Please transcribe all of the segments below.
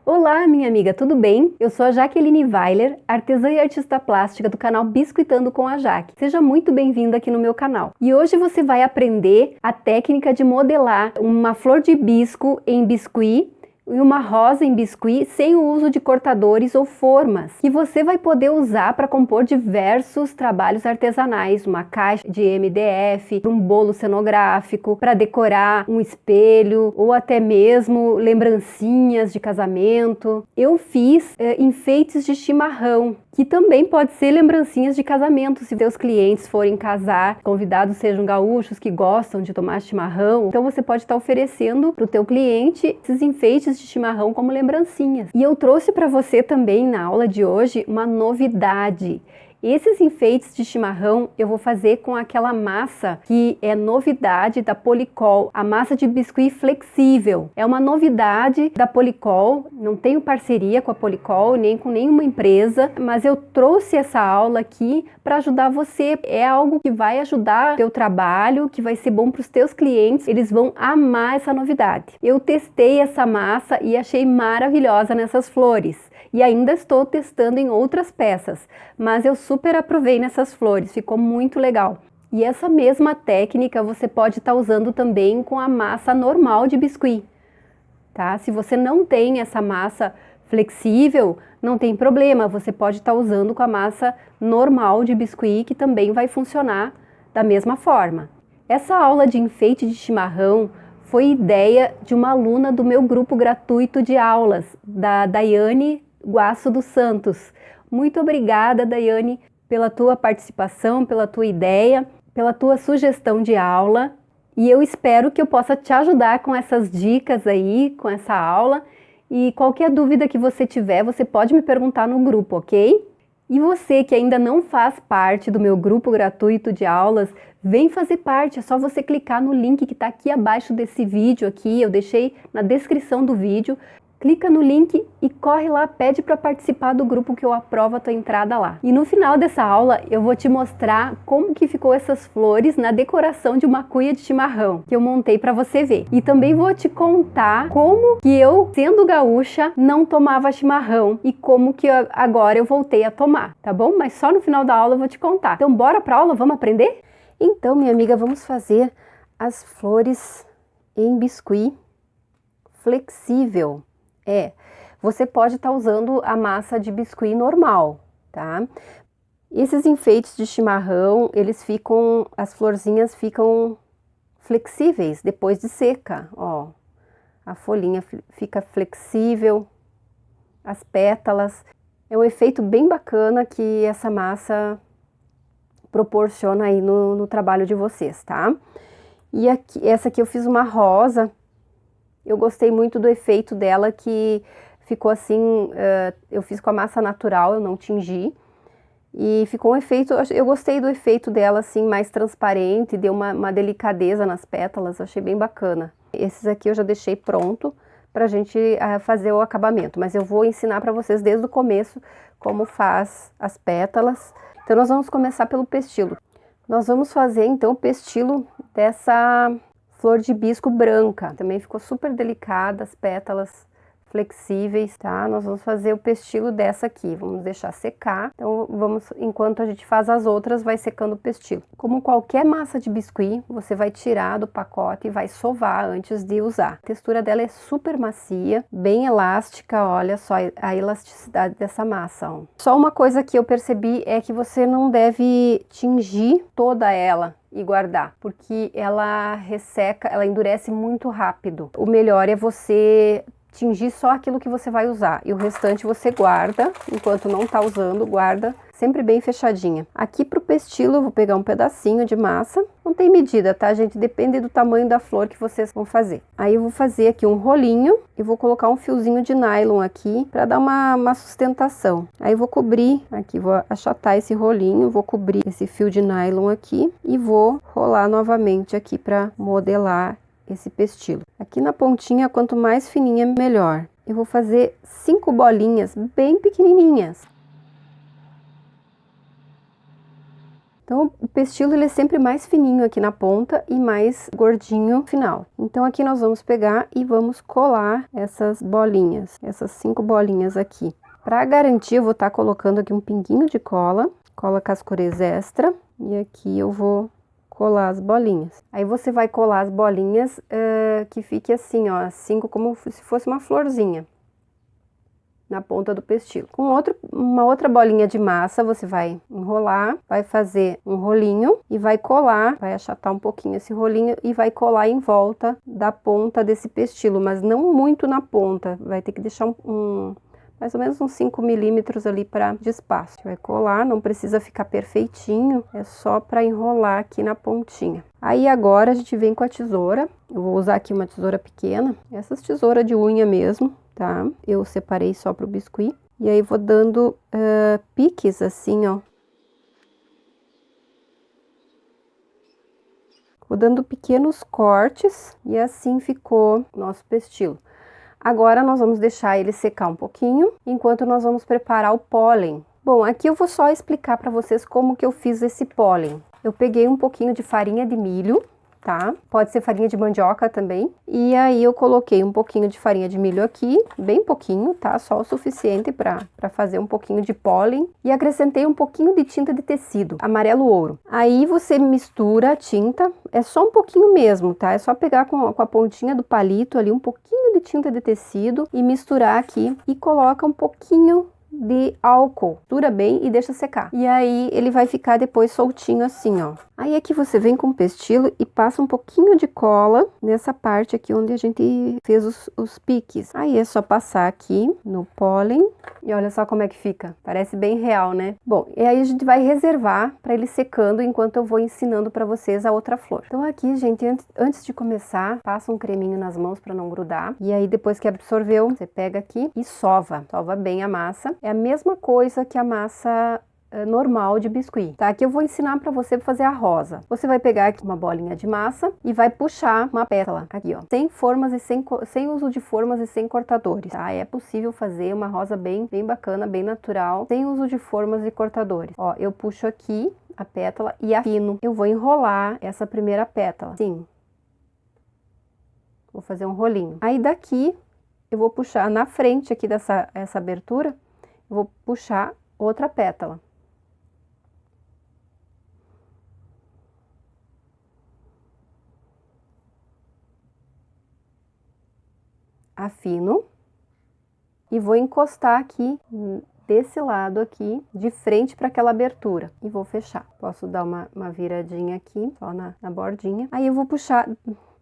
Olá, minha amiga, tudo bem? Eu sou a Jaqueline Weiler, artesã e artista plástica do canal Biscuitando com a Jaque. Seja muito bem-vinda aqui no meu canal. E hoje você vai aprender a técnica de modelar uma flor de hibisco em biscuit e uma rosa em biscuit sem o uso de cortadores ou formas, que você vai poder usar para compor diversos trabalhos artesanais, uma caixa de MDF, um bolo cenográfico, para decorar um espelho ou até mesmo lembrancinhas de casamento. Eu fiz enfeites de chimarrão, que também pode ser lembrancinhas de casamento, se seus clientes forem casar, convidados sejam gaúchos que gostam de tomar chimarrão, então você pode estar oferecendo para o teu cliente esses enfeites de chimarrão como lembrancinhas. E eu trouxe para você também na aula de hoje uma novidade. Esses enfeites de chimarrão eu vou fazer com aquela massa que é novidade da Polycol, a massa de biscuit flexível. É uma novidade da Polycol, não tenho parceria com a Polycol, nem com nenhuma empresa, mas eu trouxe essa aula aqui para ajudar você. É algo que vai ajudar o teu trabalho, que vai ser bom para os teus clientes, eles vão amar essa novidade. Eu testei essa massa e achei maravilhosa nessas flores. E ainda estou testando em outras peças, mas eu super aprovei nessas flores, ficou muito legal. E essa mesma técnica você pode estar usando também com a massa normal de biscuit, tá? Se você não tem essa massa flexível, não tem problema, você pode estar usando com a massa normal de biscuit, que também vai funcionar da mesma forma. Essa aula de enfeite de chimarrão foi ideia de uma aluna do meu grupo gratuito de aulas, da Daiane Guaço dos Santos. Muito obrigada, Daiane, pela tua participação, pela tua ideia, pela tua sugestão de aula. E eu espero que eu possa te ajudar com essas dicas aí, com essa aula. E qualquer dúvida que você tiver, você pode me perguntar no grupo, ok? E você que ainda não faz parte do meu grupo gratuito de aulas, vem fazer parte, é só você clicar no link que está aqui abaixo desse vídeo aqui, eu deixei na descrição do vídeo. Clica no link e corre lá, pede para participar do grupo que eu aprovo a tua entrada lá. E no final dessa aula eu vou te mostrar como que ficou essas flores na decoração de uma cuia de chimarrão que eu montei para você ver. E também vou te contar como que eu, sendo gaúcha, não tomava chimarrão e como que agora eu voltei a tomar, tá bom? Mas só no final da aula eu vou te contar. Então bora pra aula, vamos aprender? Então, minha amiga, vamos fazer as flores em biscuit flexível. Você pode estar usando a massa de biscuit normal, tá? Esses enfeites de chimarrão, as florzinhas ficam flexíveis depois de seca, ó. A folhinha fica flexível, as pétalas. É um efeito bem bacana que essa massa proporciona aí no trabalho de vocês, tá? E essa aqui eu fiz uma rosa. Eu gostei muito do efeito dela, que ficou assim, eu fiz com a massa natural, eu não tingi. E ficou um efeito, eu gostei do efeito dela assim, mais transparente, deu uma delicadeza nas pétalas, eu achei bem bacana. Esses aqui eu já deixei pronto pra gente fazer o acabamento, mas eu vou ensinar pra vocês desde o começo como faz as pétalas. Então nós vamos começar pelo pestilo. Nós vamos fazer então o pestilo dessa flor de hibisco branca, também ficou super delicada, as pétalas flexíveis, tá? Nós vamos fazer o pestilo dessa aqui, vamos deixar secar. Então enquanto a gente faz as outras, vai secando o pestilo. Como qualquer massa de biscuit, você vai tirar do pacote e vai sovar antes de usar. A textura dela é super macia, bem elástica, olha só a elasticidade dessa massa, ó. Só uma coisa que eu percebi é que você não deve tingir toda ela e guardar, porque ela resseca, ela endurece muito rápido. O melhor é você tingir só aquilo que você vai usar e o restante você guarda, enquanto não tá usando, guarda sempre bem fechadinha. Aqui pro pestilo eu vou pegar um pedacinho de massa, não tem medida, tá, gente? Depende do tamanho da flor que vocês vão fazer. Aí eu vou fazer aqui um rolinho e vou colocar um fiozinho de nylon aqui para dar uma sustentação. Aí eu vou cobrir aqui, vou achatar esse rolinho, vou cobrir esse fio de nylon aqui e vou rolar novamente aqui para modelar esse pestilo. Aqui na pontinha, quanto mais fininha, melhor. Eu vou fazer 5 bolinhas bem pequenininhas. Então, o pestilo ele é sempre mais fininho aqui na ponta e mais gordinho no final. Então, aqui nós vamos pegar e vamos colar essas bolinhas, essas 5 bolinhas aqui. Para garantir, eu vou estar colocando aqui um pinguinho de cola Cascorês Extra, e aqui eu vou colar as bolinhas. Aí você vai colar as bolinhas que fique assim, ó, 5 como se fosse uma florzinha na ponta do pestilo. Com uma outra bolinha de massa, você vai enrolar, vai fazer um rolinho e vai colar, vai achatar um pouquinho esse rolinho e vai colar em volta da ponta desse pestilo, mas não muito na ponta, vai ter que deixar mais ou menos uns 5 milímetros ali de espaço. Vai colar, não precisa ficar perfeitinho, é só para enrolar aqui na pontinha. Aí agora a gente vem com a tesoura, eu vou usar aqui uma tesoura pequena, essas tesouras de unha mesmo, tá? Eu separei só pro biscuit. E aí vou dando piques assim, ó. Vou dando pequenos cortes e assim ficou nosso pestilo. Agora nós vamos deixar ele secar um pouquinho, enquanto nós vamos preparar o pólen. Bom, aqui eu vou só explicar para vocês como que eu fiz esse pólen. Eu peguei um pouquinho de farinha de milho, tá? Pode ser farinha de mandioca também. E aí eu coloquei um pouquinho de farinha de milho aqui, bem pouquinho, tá? Só o suficiente para fazer um pouquinho de pólen. E acrescentei um pouquinho de tinta de tecido, amarelo ouro. Aí você mistura a tinta, é só um pouquinho mesmo, tá? É só pegar com a pontinha do palito ali um pouquinho de tinta de tecido e misturar aqui e coloca um pouquinho de álcool, mistura bem e deixa secar. E aí ele vai ficar depois soltinho assim, ó. Aí aqui você vem com o pestilo e passa um pouquinho de cola nessa parte aqui onde a gente fez os piques. Aí é só passar aqui no pólen e olha só como é que fica. Parece bem real, né? Bom, e aí a gente vai reservar para ele secando enquanto eu vou ensinando para vocês a outra flor. Então aqui, gente, antes de começar, passa um creminho nas mãos para não grudar. E aí depois que absorveu, você pega aqui e sova bem a massa. É a mesma coisa que a massa normal de biscuit, tá? Aqui eu vou ensinar para você fazer a rosa. Você vai pegar aqui uma bolinha de massa e vai puxar uma pétala aqui, ó, sem formas e sem uso de formas e sem cortadores, tá? É possível fazer uma rosa bem bacana, bem natural, sem uso de formas e cortadores. Ó, eu puxo aqui a pétala e afino. Eu vou enrolar essa primeira pétala, sim. Vou fazer um rolinho. Aí daqui eu vou puxar na frente aqui essa abertura, eu vou puxar outra pétala. Afino e vou encostar aqui desse lado aqui de frente para aquela abertura e vou fechar. Posso dar uma viradinha aqui só na bordinha. Aí eu vou puxar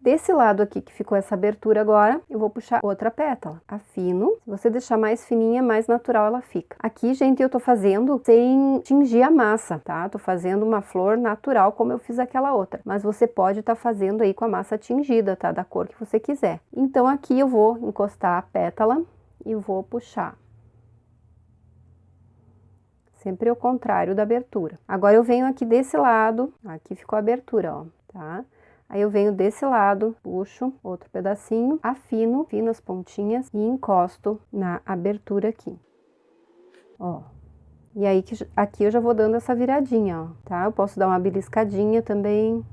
desse lado aqui que ficou essa abertura agora, eu vou puxar outra pétala. Afino. Se você deixar mais fininha, mais natural ela fica. Aqui, gente, eu tô fazendo sem tingir a massa, tá? Tô fazendo uma flor natural como eu fiz aquela outra. Mas você pode estar fazendo aí com a massa tingida, tá? Da cor que você quiser. Então aqui eu vou encostar a pétala e vou puxar. Sempre ao contrário da abertura. Agora eu venho aqui desse lado, aqui ficou a abertura, ó, tá? Aí eu venho desse lado, puxo outro pedacinho, afino as pontinhas e encosto na abertura aqui. Ó. E aí aqui eu já vou dando essa viradinha, ó, tá? Eu posso dar uma beliscadinha também,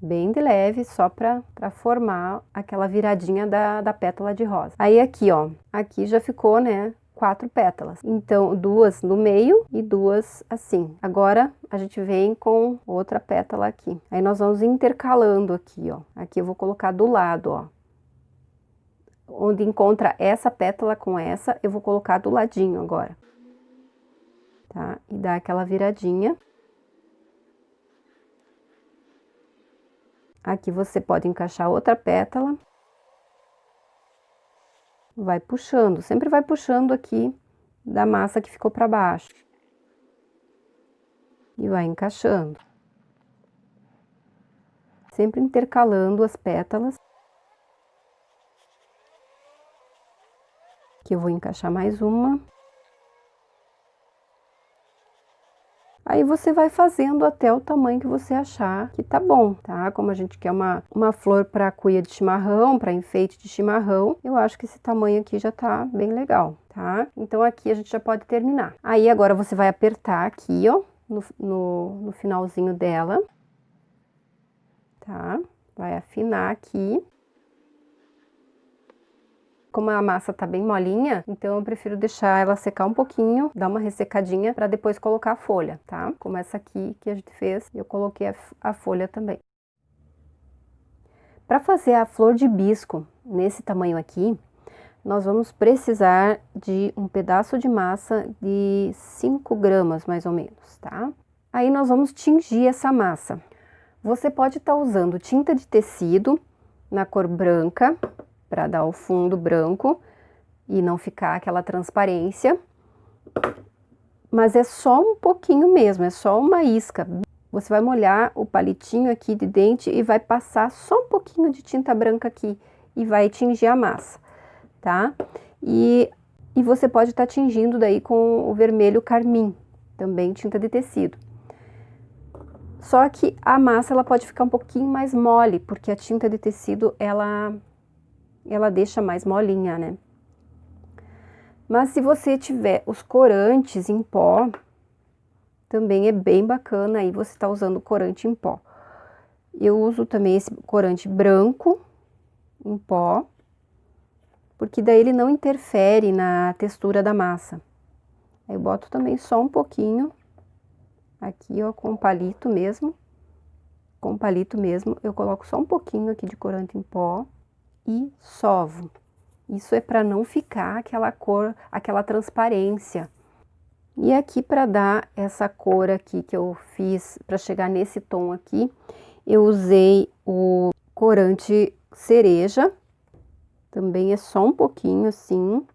bem de leve, só pra formar aquela viradinha da pétala de rosa. Aí aqui, ó, aqui já ficou, né? 4 pétalas. Então, 2 no meio e 2 assim. Agora, a gente vem com outra pétala aqui. Aí, nós vamos intercalando aqui, ó. Aqui eu vou colocar do lado, ó. Onde encontra essa pétala com essa, eu vou colocar do ladinho agora. Tá? E dar aquela viradinha. Aqui você pode encaixar outra pétala. Vai puxando, sempre vai puxando aqui da massa que ficou para baixo. E vai encaixando. Sempre intercalando as pétalas. Aqui eu vou encaixar mais uma. Aí você vai fazendo até o tamanho que você achar que tá bom, tá? Como a gente quer uma flor para cuia de chimarrão, para enfeite de chimarrão, eu acho que esse tamanho aqui já tá bem legal, tá? Então aqui a gente já pode terminar. Aí agora você vai apertar aqui, ó, no finalzinho dela, tá? Vai afinar aqui. Como a massa tá bem molinha, então eu prefiro deixar ela secar um pouquinho, dar uma ressecadinha para depois colocar a folha, tá? Como essa aqui que a gente fez, eu coloquei a folha também. Para fazer a flor de hibisco nesse tamanho aqui, nós vamos precisar de um pedaço de massa de 5 gramas, mais ou menos, tá? Aí nós vamos tingir essa massa. Você pode estar usando tinta de tecido na cor branca, para dar o fundo branco e não ficar aquela transparência. Mas é só um pouquinho mesmo, é só uma isca. Você vai molhar o palitinho aqui de dente e vai passar só um pouquinho de tinta branca aqui e vai tingir a massa, tá? E você pode estar tingindo daí com o vermelho carmim, também tinta de tecido. Só que a massa ela pode ficar um pouquinho mais mole, porque a tinta de tecido ela deixa mais molinha, né? Mas se você tiver os corantes em pó, também é bem bacana aí você tá usando corante em pó. Eu uso também esse corante branco em pó, porque daí ele não interfere na textura da massa. Aí eu boto também só um pouquinho, aqui ó, com palito mesmo. Com palito mesmo, eu coloco só um pouquinho aqui de corante em pó e sovo. Isso é para não ficar aquela cor, aquela transparência. E aqui para dar essa cor aqui que eu fiz, para chegar nesse tom aqui, eu usei o corante cereja. Também é só um pouquinho assim.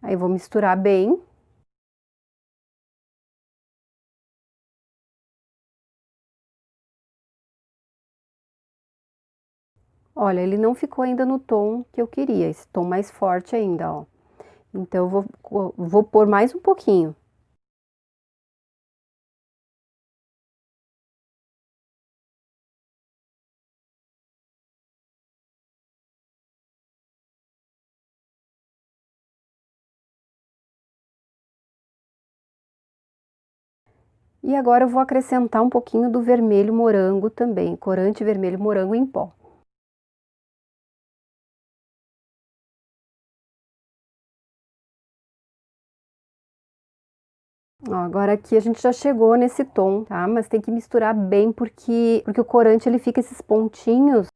Aí vou misturar bem. Olha, ele não ficou ainda no tom que eu queria, esse tom mais forte ainda, ó. Então, eu vou pôr mais um pouquinho. E agora eu vou acrescentar um pouquinho do vermelho morango também, corante vermelho morango em pó. Ó, agora aqui a gente já chegou nesse tom, tá? Mas tem que misturar bem porque o corante ele fica esses pontinhos